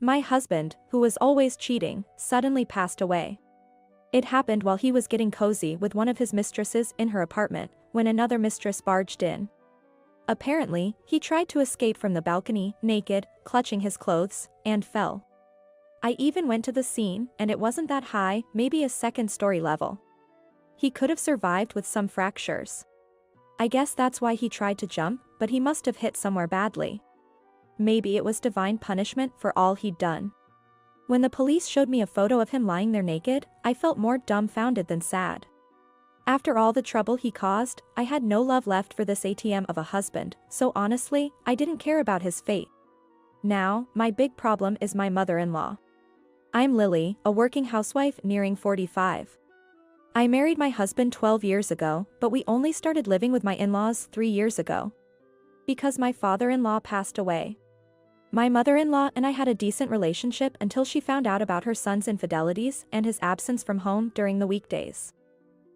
My husband, who was always cheating, suddenly passed away. It happened while he was getting cozy with one of his mistresses in her apartment, when another mistress barged in. Apparently, he tried to escape from the balcony, naked, clutching his clothes, and fell. I even went to the scene, and it wasn't that high, maybe a second-story level. He could have survived with some fractures. I guess that's why he tried to jump, but he must have hit somewhere badly. Maybe it was divine punishment for all he'd done. When the police showed me a photo of him lying there naked, I felt more dumbfounded than sad. After all the trouble he caused, I had no love left for this ATM of a husband, so honestly, I didn't care about his fate. Now, my big problem is my mother-in-law. I'm Lily, a working housewife nearing 45. I married my husband 12 years ago, but we only started living with my in-laws 3 years ago. Because my father-in-law passed away. My mother-in-law and I had a decent relationship until she found out about her son's infidelities and his absence from home during the weekdays.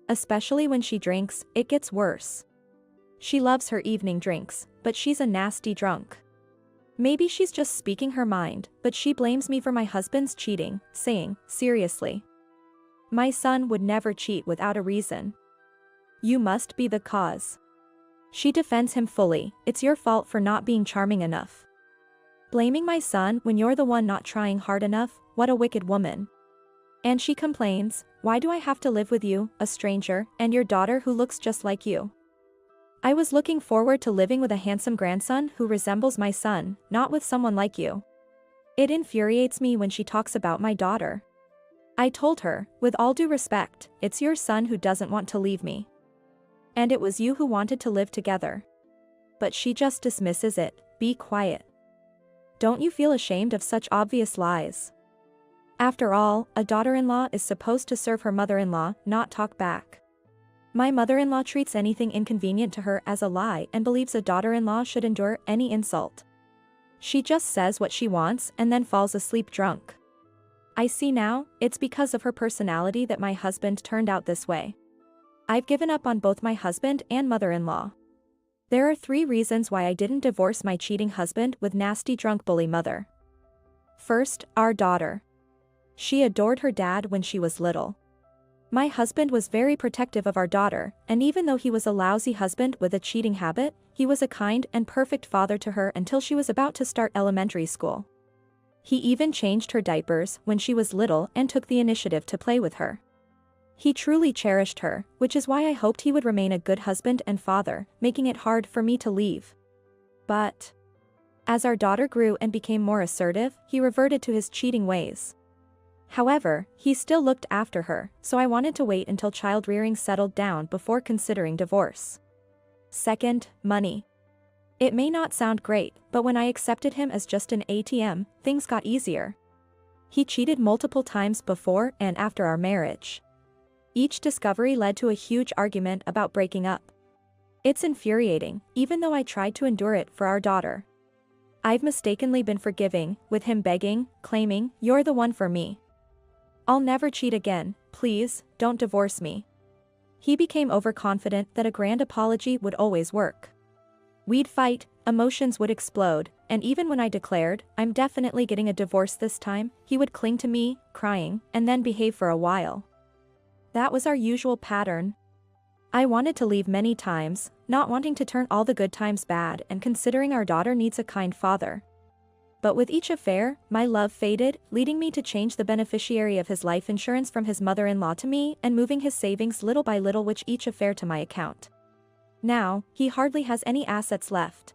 Especially when she drinks, it gets worse. She loves her evening drinks, but she's a nasty drunk. Maybe she's just speaking her mind, but she blames me for my husband's cheating, saying, seriously. My son would never cheat without a reason. You must be the cause. She defends him fully, it's your fault for not being charming enough. Blaming my son when you're the one not trying hard enough, what a wicked woman. And she complains, why do I have to live with you, a stranger, and your daughter who looks just like you? I was looking forward to living with a handsome grandson who resembles my son, not with someone like you. It infuriates me when she talks about my daughter. I told her, with all due respect, it's your son who doesn't want to leave me. And it was you who wanted to live together. But she just dismisses it, be quiet. Don't you feel ashamed of such obvious lies? After all, a daughter-in-law is supposed to serve her mother-in-law, not talk back. My mother-in-law treats anything inconvenient to her as a lie and believes a daughter-in-law should endure any insult. She just says what she wants and then falls asleep drunk. I see now, it's because of her personality that my husband turned out this way. I've given up on both my husband and mother-in-law. There are 3 reasons why I didn't divorce my cheating husband with nasty drunk bully mother. First, our daughter. She adored her dad when she was little. My husband was very protective of our daughter, and even though he was a lousy husband with a cheating habit, he was a kind and perfect father to her until she was about to start elementary school. He even changed her diapers when she was little and took the initiative to play with her. He truly cherished her, which is why I hoped he would remain a good husband and father, making it hard for me to leave. But as our daughter grew and became more assertive, he reverted to his cheating ways. However, he still looked after her, so I wanted to wait until child-rearing settled down before considering divorce. Second, money. It may not sound great, but when I accepted him as just an ATM, things got easier. He cheated multiple times before and after our marriage. Each discovery led to a huge argument about breaking up. It's infuriating, even though I tried to endure it for our daughter. I've mistakenly been forgiving, with him begging, claiming, "You're the one for me. I'll never cheat again, please, don't divorce me." He became overconfident that a grand apology would always work. We'd fight, emotions would explode, and even when I declared, "I'm definitely getting a divorce this time," he would cling to me, crying, and then behave for a while. That was our usual pattern. I wanted to leave many times, not wanting to turn all the good times bad and considering our daughter needs a kind father. But with each affair, my love faded, leading me to change the beneficiary of his life insurance from his mother-in-law to me and moving his savings little by little with each affair to my account. Now, he hardly has any assets left.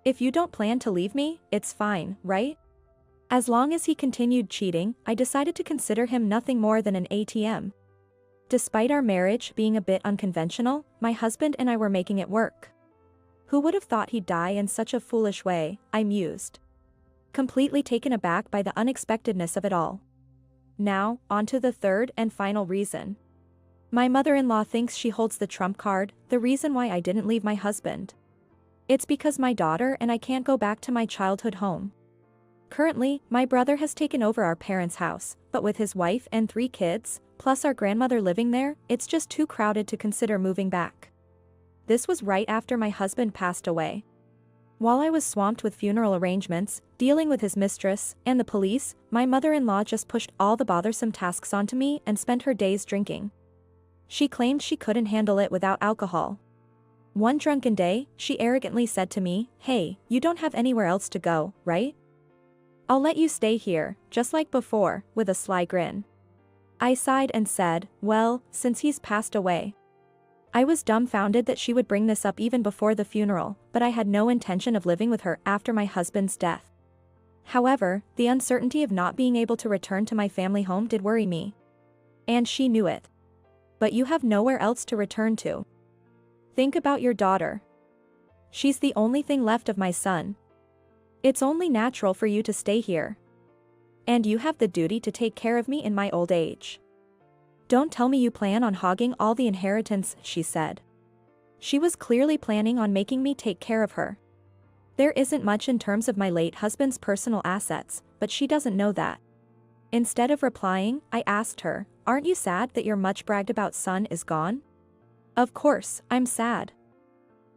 If you don't plan to leave me, it's fine, right? As long as he continued cheating, I decided to consider him nothing more than an ATM. Despite our marriage being a bit unconventional, my husband and I were making it work. Who would have thought he'd die in such a foolish way, I mused. Completely taken aback by the unexpectedness of it all. Now, on to the third and final reason. My mother-in-law thinks she holds the trump card, the reason why I didn't leave my husband. It's because my daughter and I can't go back to my childhood home. Currently, my brother has taken over our parents' house, but with his wife and 3 kids, plus our grandmother living there, it's just too crowded to consider moving back. This was right after my husband passed away. While I was swamped with funeral arrangements, dealing with his mistress, and the police, my mother-in-law just pushed all the bothersome tasks onto me and spent her days drinking. She claimed she couldn't handle it without alcohol. One drunken day, she arrogantly said to me, "Hey, you don't have anywhere else to go, right? I'll let you stay here, just like before," with a sly grin. I sighed and said, "Well, since he's passed away." I was dumbfounded that she would bring this up even before the funeral, but I had no intention of living with her after my husband's death. However, the uncertainty of not being able to return to my family home did worry me. And she knew it. "But you have nowhere else to return to. Think about your daughter. She's the only thing left of my son. It's only natural for you to stay here. And you have the duty to take care of me in my old age. Don't tell me you plan on hogging all the inheritance," she said. She was clearly planning on making me take care of her. There isn't much in terms of my late husband's personal assets, but she doesn't know that. Instead of replying, I asked her, "Aren't you sad that your much bragged about son is gone?" "Of course, I'm sad.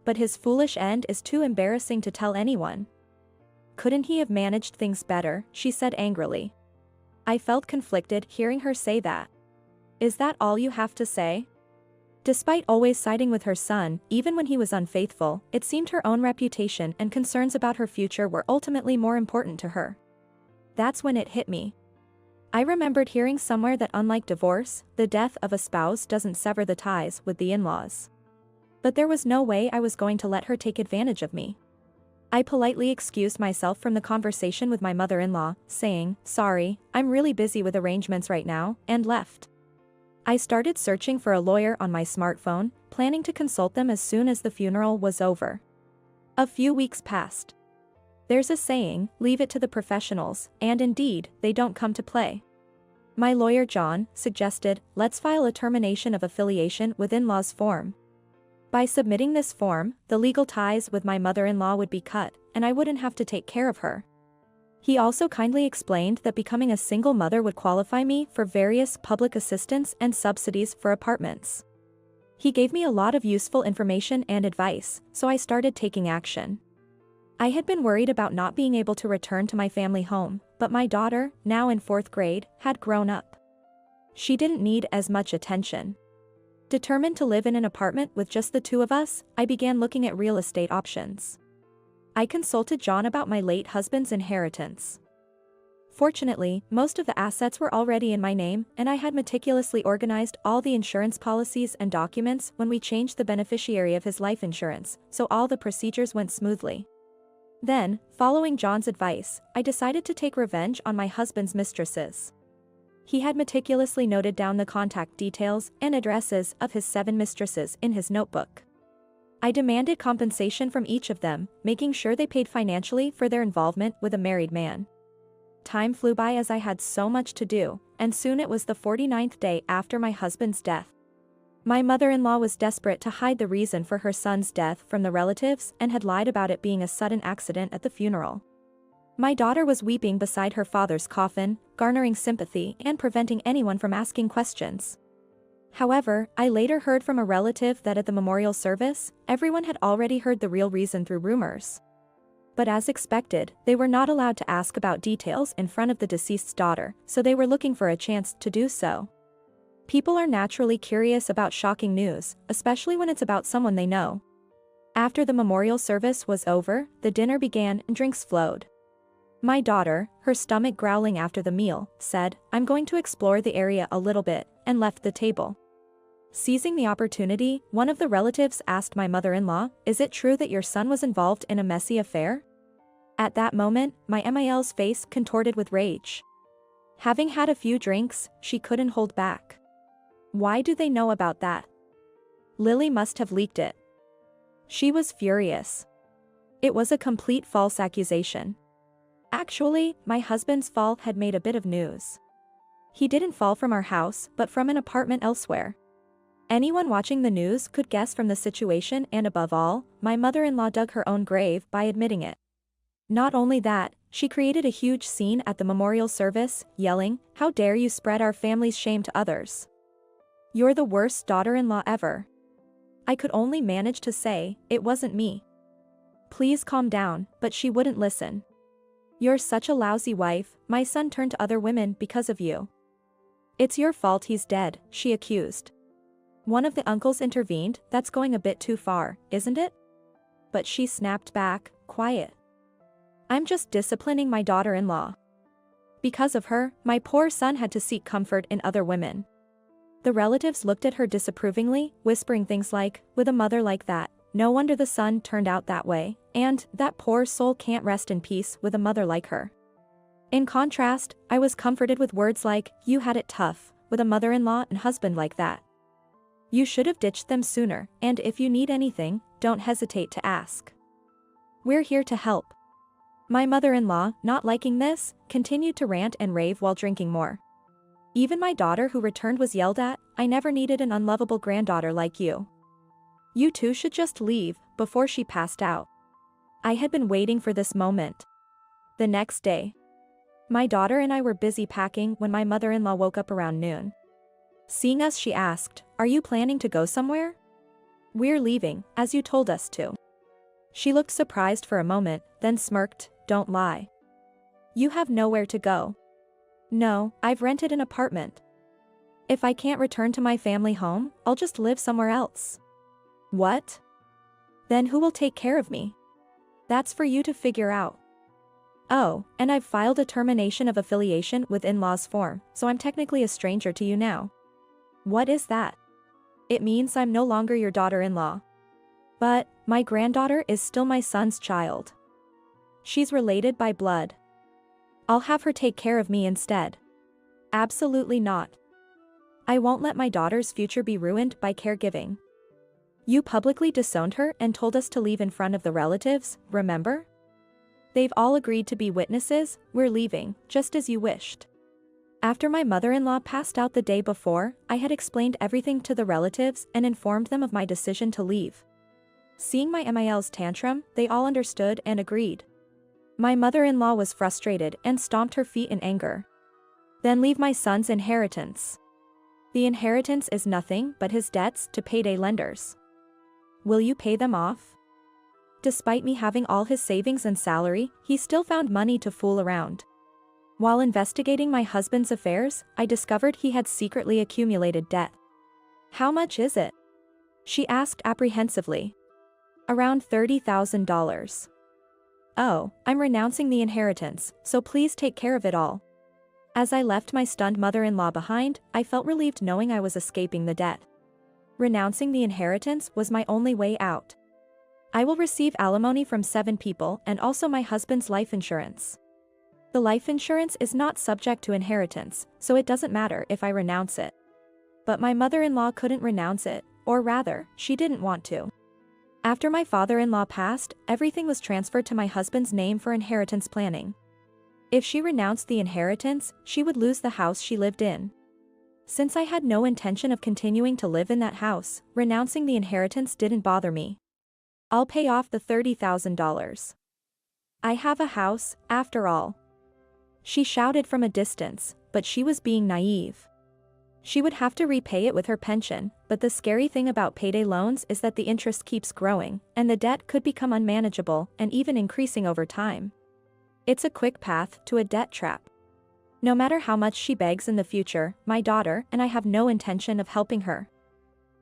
But his foolish end is too embarrassing to tell anyone." "Couldn't he have managed things better?" she said angrily. I felt conflicted hearing her say that. Is that all you have to say? Despite always siding with her son, even when he was unfaithful, it seemed her own reputation and concerns about her future were ultimately more important to her. That's when it hit me. I remembered hearing somewhere that unlike divorce, the death of a spouse doesn't sever the ties with the in-laws. But there was no way I was going to let her take advantage of me. I politely excused myself from the conversation with my mother-in-law, saying, "Sorry, I'm really busy with arrangements right now," and left. I started searching for a lawyer on my smartphone, planning to consult them as soon as the funeral was over. A few weeks passed. There's a saying, leave it to the professionals, and indeed, they don't come to play. My lawyer John suggested, let's file a termination of affiliation with in-laws form. By submitting this form, the legal ties with my mother-in-law would be cut, and I wouldn't have to take care of her. He also kindly explained that becoming a single mother would qualify me for various public assistance and subsidies for apartments. He gave me a lot of useful information and advice, so I started taking action. I had been worried about not being able to return to my family home, but my daughter, now in 4th grade, had grown up. She didn't need as much attention. Determined to live in an apartment with just the two of us, I began looking at real estate options. I consulted John about my late husband's inheritance. Fortunately, most of the assets were already in my name, and I had meticulously organized all the insurance policies and documents when we changed the beneficiary of his life insurance, so all the procedures went smoothly. Then, following John's advice, I decided to take revenge on my husband's mistresses. He had meticulously noted down the contact details and addresses of his 7 mistresses in his notebook. I demanded compensation from each of them, making sure they paid financially for their involvement with a married man. Time flew by as I had so much to do, and soon it was the 49th day after my husband's death. My mother-in-law was desperate to hide the reason for her son's death from the relatives and had lied about it being a sudden accident at the funeral. My daughter was weeping beside her father's coffin, garnering sympathy and preventing anyone from asking questions. However, I later heard from a relative that at the memorial service, everyone had already heard the real reason through rumors. But as expected, they were not allowed to ask about details in front of the deceased's daughter, so they were looking for a chance to do so. People are naturally curious about shocking news, especially when it's about someone they know. After the memorial service was over, the dinner began and drinks flowed. My daughter, her stomach growling after the meal, said, "I'm going to explore the area a little bit," and left the table. Seizing the opportunity, one of the relatives asked my mother-in-law, "Is it true that your son was involved in a messy affair?" At that moment, my MIL's face contorted with rage. Having had a few drinks, she couldn't hold back. Why do they know about that? Lily must have leaked it. She was furious. It was a complete false accusation. Actually, my husband's fall had made a bit of news. He didn't fall from our house, but from an apartment elsewhere. Anyone watching the news could guess from the situation, and above all, my mother-in-law dug her own grave by admitting it. Not only that, she created a huge scene at the memorial service, yelling, "How dare you spread our family's shame to others? You're the worst daughter-in-law ever." I could only manage to say, "It wasn't me." Please calm down, but she wouldn't listen. You're such a lousy wife, my son turned to other women because of you. It's your fault he's dead, she accused. One of the uncles intervened, that's going a bit too far, isn't it? But she snapped back, quiet. I'm just disciplining my daughter-in-law. Because of her, my poor son had to seek comfort in other women. The relatives looked at her disapprovingly, whispering things like, with a mother like that, no wonder the son turned out that way, and that poor soul can't rest in peace with a mother like her. In contrast, I was comforted with words like, you had it tough, with a mother-in-law and husband like that. You should have ditched them sooner, and if you need anything, don't hesitate to ask. We're here to help. My mother-in-law, not liking this, continued to rant and rave while drinking more. Even my daughter who returned was yelled at, I never needed an unlovable granddaughter like you. You two should just leave, before she passed out. I had been waiting for this moment. The next day, my daughter and I were busy packing when my mother-in-law woke up around noon. Seeing us, she asked, are you planning to go somewhere? We're leaving, as you told us to. She looked surprised for a moment, then smirked, don't lie. You have nowhere to go. No, I've rented an apartment. If I can't return to my family home, I'll just live somewhere else. What? Then who will take care of me? That's for you to figure out. Oh, and I've filed a termination of affiliation with in-laws form, so I'm technically a stranger to you now. What is that? It means I'm no longer your daughter-in-law. But, my granddaughter is still my son's child. She's related by blood. I'll have her take care of me instead. Absolutely not. I won't let my daughter's future be ruined by caregiving. You publicly disowned her and told us to leave in front of the relatives, remember? They've all agreed to be witnesses, we're leaving, just as you wished. After my mother-in-law passed out the day before, I had explained everything to the relatives and informed them of my decision to leave. Seeing my MIL's tantrum, they all understood and agreed. My mother-in-law was frustrated and stomped her feet in anger. Then leave my son's inheritance. The inheritance is nothing but his debts to payday lenders. Will you pay them off? Despite me having all his savings and salary, he still found money to fool around. While investigating my husband's affairs, I discovered he had secretly accumulated debt. How much is it? She asked apprehensively. Around $30,000. Oh, I'm renouncing the inheritance, so please take care of it all. As I left my stunned mother-in-law behind, I felt relieved knowing I was escaping the debt. Renouncing the inheritance was my only way out. I will receive alimony from 7 people and also my husband's life insurance. The life insurance is not subject to inheritance, so it doesn't matter if I renounce it. But my mother-in-law couldn't renounce it, or rather, she didn't want to. After my father-in-law passed, everything was transferred to my husband's name for inheritance planning. If she renounced the inheritance, she would lose the house she lived in. Since I had no intention of continuing to live in that house, renouncing the inheritance didn't bother me. I'll pay off the $30,000. I have a house, after all. She shouted from a distance, but she was being naive. She would have to repay it with her pension, but the scary thing about payday loans is that the interest keeps growing, and the debt could become unmanageable and even increasing over time. It's a quick path to a debt trap. No matter how much she begs in the future, my daughter and I have no intention of helping her.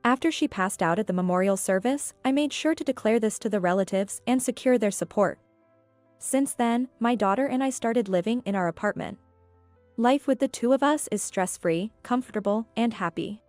After she passed out at the memorial service, I made sure to declare this to the relatives and secure their support. Since then, my daughter and I started living in our apartment. Life with the two of us is stress-free, comfortable, and happy.